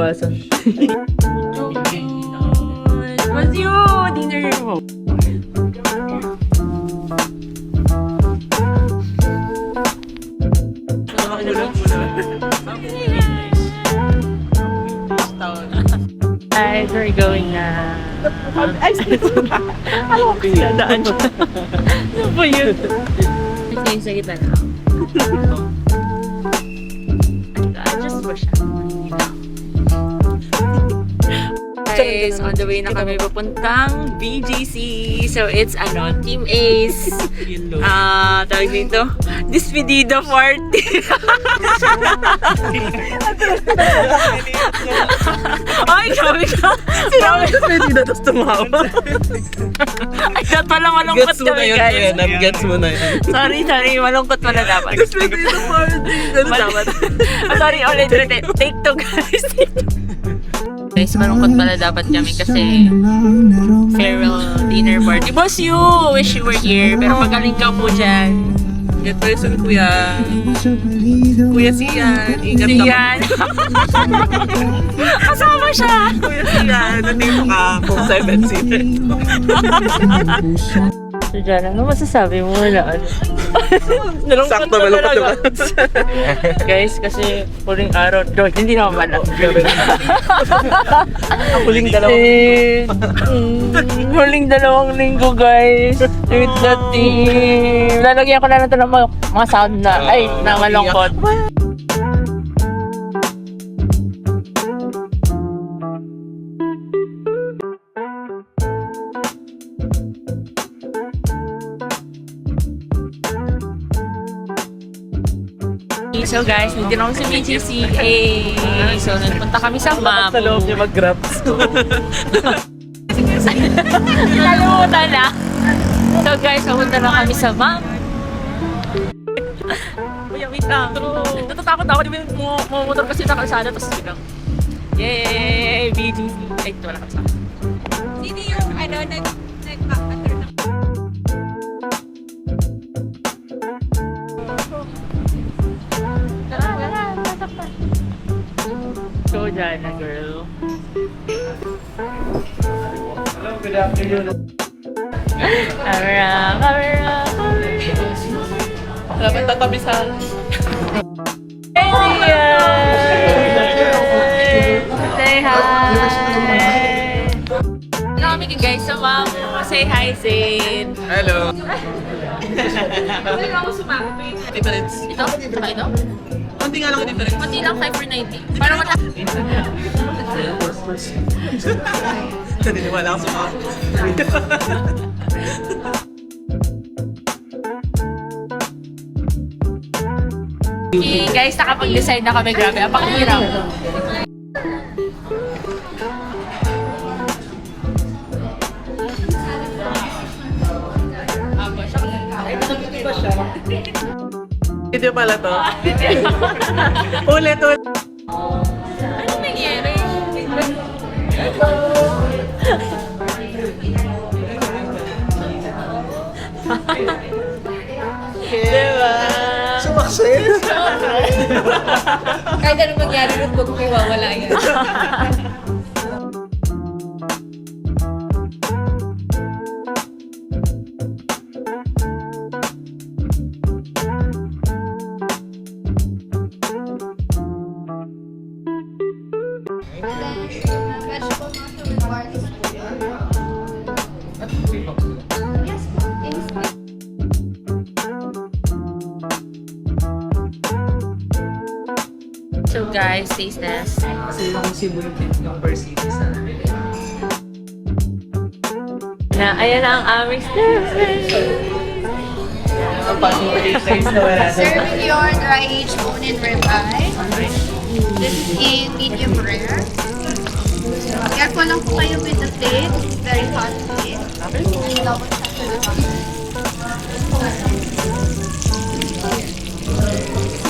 iwasan. What's you? Dinner mo. Guys, we're going na. Ano ko daan siya? Ano ba yun? Ito sa kita na. Adjust ba siya? Guys, on the way na kami papuntang BGC. So, it's Team Ace. Tawag dito, Despedida Party. Ay, grabe ka. Sinabi ko Despedida, tapos tumawa. ay, dapat pala malungkot Gets mo na kami, yun, guys. Kuya. Gets mo na yun. Sorry, malungkot pala dapat. Despedida party. Ano dapat? Sorry, ulit. Take two, guys. Guys, malungkot pala dapat kami kasi farewell dinner party. Boss you! Wish you were here. Pero magaling ka po dyan. Get person, Kuya. Kuya Sian. Ingat ka. Siyan. Kasama siya. Kuya Sian. Nandito ka kung 7 seater. So, Jana, ano masasabi mo? Wala. Sakto, malungkot naman. Guys, kasi huling araw. Hindi naman pala. Huling dalawa. Huling 2 linggo, guys. With the team. Lalagyan ko na lang ito ng mga sound na, na malungkot. So guys, nandito na kami sa BGC. So nagpunta kami sa Mamu. Sa loob niya mag-grabs. Nalimutan na. So guys, pupunta na kami sa Mamu. Kuya, wait lang. Natatakot ako. Di ba yung motor kasi sa kalsada. Tapos bilang, yay! BGC. Ay, ito wala kami sa akin. Sino yung nag-backpacker na? Go, Jana, girl. Hello, good afternoon. Camera. Dapat tatabi sa... Hey, say hi! Kami guys sa Mamu. Say hi, Zayn. Hello. Wala ako sumapit. Difference. Ito? Ba ito? Konti nga lang yung difference. Pati lang 5 for 90. Parang Naniniwala ako sa mga... Okay, guys, nakapag-design na kami. Grabe, ang pakihirap. Video pala to. Ulit. Ano nangyari? Diba? Sumakses! Kahit anong mangyari rin, huwag mo iwawala yan. So guys, taste test. Kasi yung simulated yung first series sa Ayan na ang aming ang passing taste na wala. Serve your dry aged bone and ribeye. This is in medium rare. Careful lang po kayo with the plate. It's very hot plate. Double check to the bottom.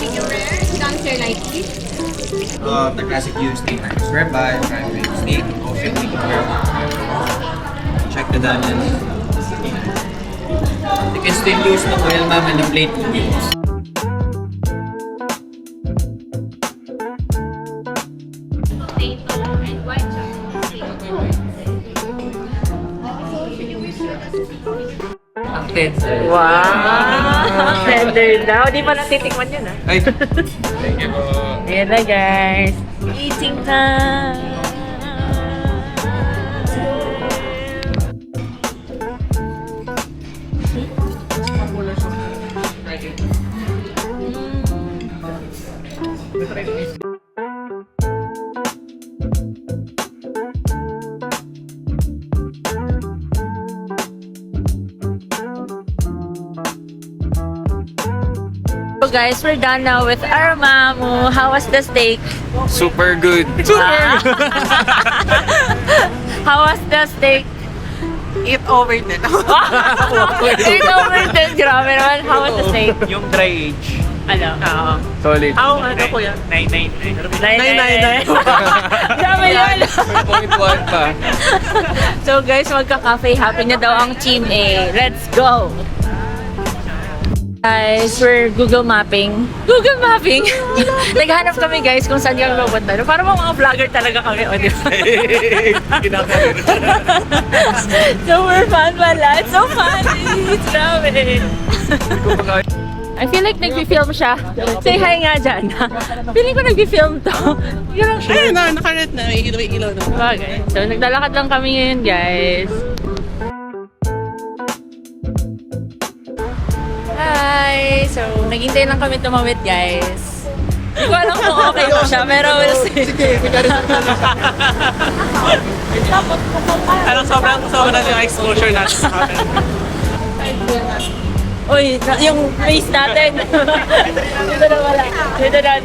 Medium rare. Down sir lightly. The classic steak is ribeye, prime rib steak, open medium rare. Check the onions. You can still use the oil ma'am and the plate. potato. tender. Wow! Tender daw. Di pa natitikman yun ah. Ay, thank you po. Ayan na guys. Eating time! So guys, we're done now with our mamu. How was the steak? Super good. How was the steak? Eat over din. Eat over din. Grabe naman. How was the steak? Yung dry age. Ano? Solid. Ako ano kuya? 999. Grabe yun. 4.1 pa. So guys, magka-cafe happy na daw ang team A. Let's go! Guys, we're Google Mapping. Google Mapping? Naghanap kami guys kung saan kami pupunta. Parang mga vlogger talaga kami. O, di ba? So we're fun pala. It's so funny. It's grabe. I feel like nag-film siya. Say hi nga dyan. Feeling ko nag-film to. Yun lang siya. Ayun na, nakaret na. May ilaw na. Bagay. So, naglalakad lang kami ngayon, guys. Hi! So, naghintay lang kami tumawid, guys. Hindi ko alam kung okay po siya, pero we'll see. Parang sobrang yung exposure natin sa camera. Uy, yung face natin. Dito na wala. Dito na.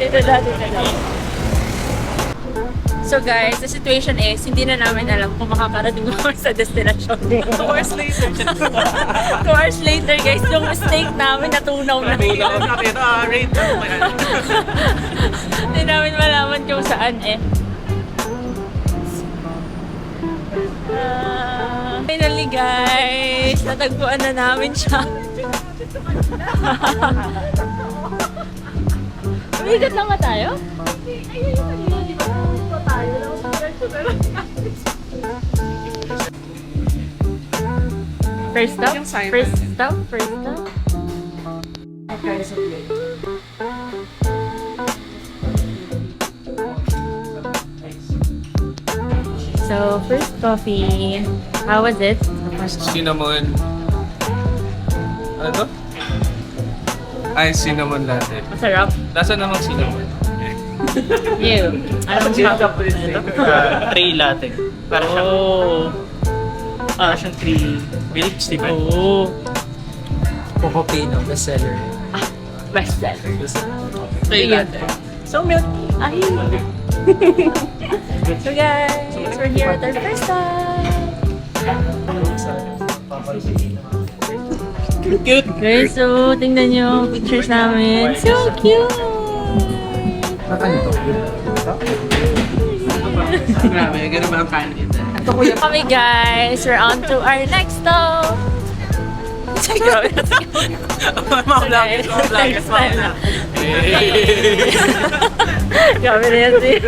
So guys, the situation is, hindi na namin alam kung makakarating mo sa destination. 2 hours later. 2 hours later guys, yung mistake namin natunaw na. Natunaw natin. Rate na mo yan. Hindi namin malaman kung saan eh. Finally guys, natagpuan na namin siya. Umigat lang ba tayo? First stop? Yung Simon. First stop? So, first coffee. How was it? Cinnamon. Ano to? Ay, cinnamon latte. Masarap. Lasa namang cinnamon. You. Anong Tray latte. Para siyang 3 village, di ba? Oh. Coco Pino, bestseller. Best seller. Tray latte. So milky. Ay. So guys, we're here at our first time. Cute. Guys, so tingnan nyo yung pictures namin. So cute! Grabe, ganun ba ang kain dito? Kami guys, we're on to our next stop. Grabe na siya. Mga vloggers, Next time na. Grabe na yan siya.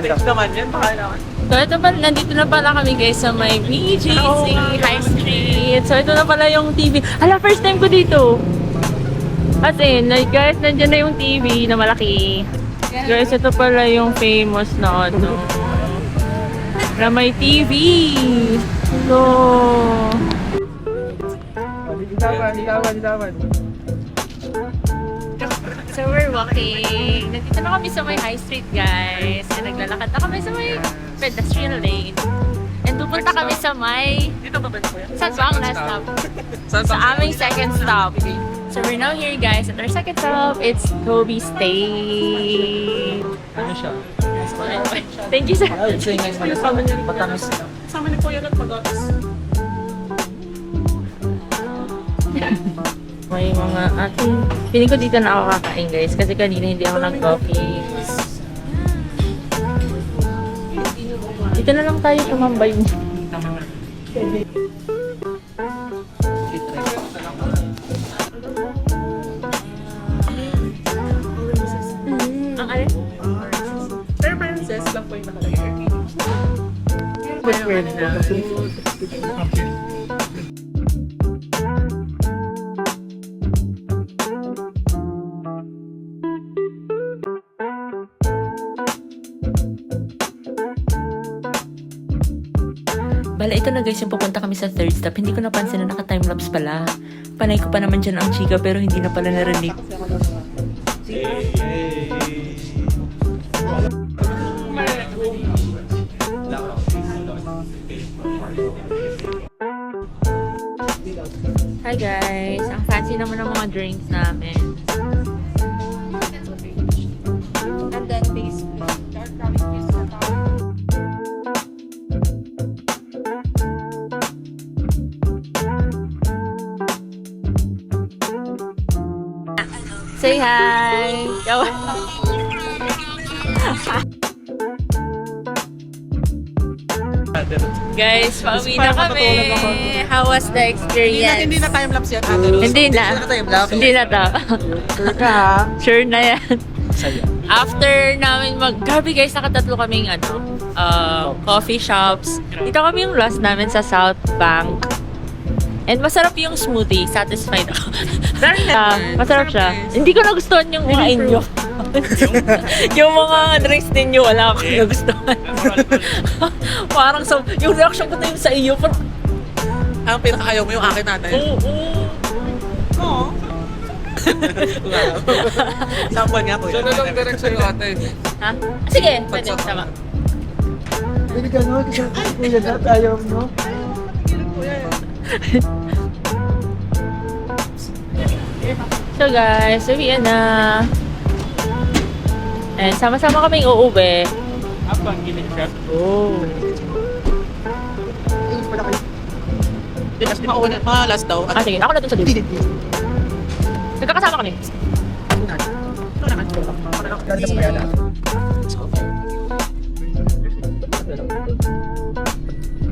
Text naman yan, baka naman. So ito pala, nandito na pala kami guys sa may BGC High Street. So ito na pala yung TV. Hala, first time ko dito. As in, like, guys, nandiyan na yung TV na malaki. Guys, ito pala yung famous na ano. Na may TV. So, so we're walking. Nandito na kami sa may High Street, guys. And naglalakad na kami sa may pedestrian lane. And pupunta kami sa may... Dito ba ba ito kuya? Saan ba ang last stop? Sa aming second stop. So we're now here guys at our second stop. It's Toby State. Ano siya? Thank you sir. I would say nice na matamis. Kasama ni Kuya at pag-otis. May mga ating... Feeling ko dito na ako kakain guys kasi kanina hindi ako nag-coffee. Dito na lang tayo tumambay. Ang alin? Fair princess lang po yung nakalagay. Ito na guys, yung pupunta kami sa third stop. Hindi ko napansin na naka-timelapse pala. Panay ko pa naman dyan ang chika pero hindi na pala narinig. Hi guys! Ang fancy naman ng mga drinks namin. And then base dark ramen juice na tao. Say hi! Go! Guys, pauwi na kami. How was the experience? Hindi na time-lapse yan, Ate Rose. Hindi na. Hindi na time-lapse. Hindi na to. Sure ka, ha? Sure na yan. After namin grabe guys, nakatatlo kaming coffee shops. Dito kami yung last namin sa South Bank. And masarap yung smoothie. Satisfied ako. Masarap siya. Hindi ko nagustuhan yung mga inyo. Yung mga drinks ninyo, wala akong nagustuhan. Parang yung reaction ko na yun sa iyo. Parang, Ang pinakaayaw mo yung akin natin. Oo. Sample nga po yan. lang direct sa'yo, ate. ha? Sige, pwede. Tama. Pwede ka no? Kasi kuya na ayaw mo. So guys, uwi na. And sama-sama kaming uuwi. Apa ang gilid siya? Oh. Mga last daw. Ah, sige. Ako na dun sa dulo. Nagkakasama kami.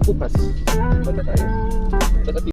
Bukas. Punta tayo.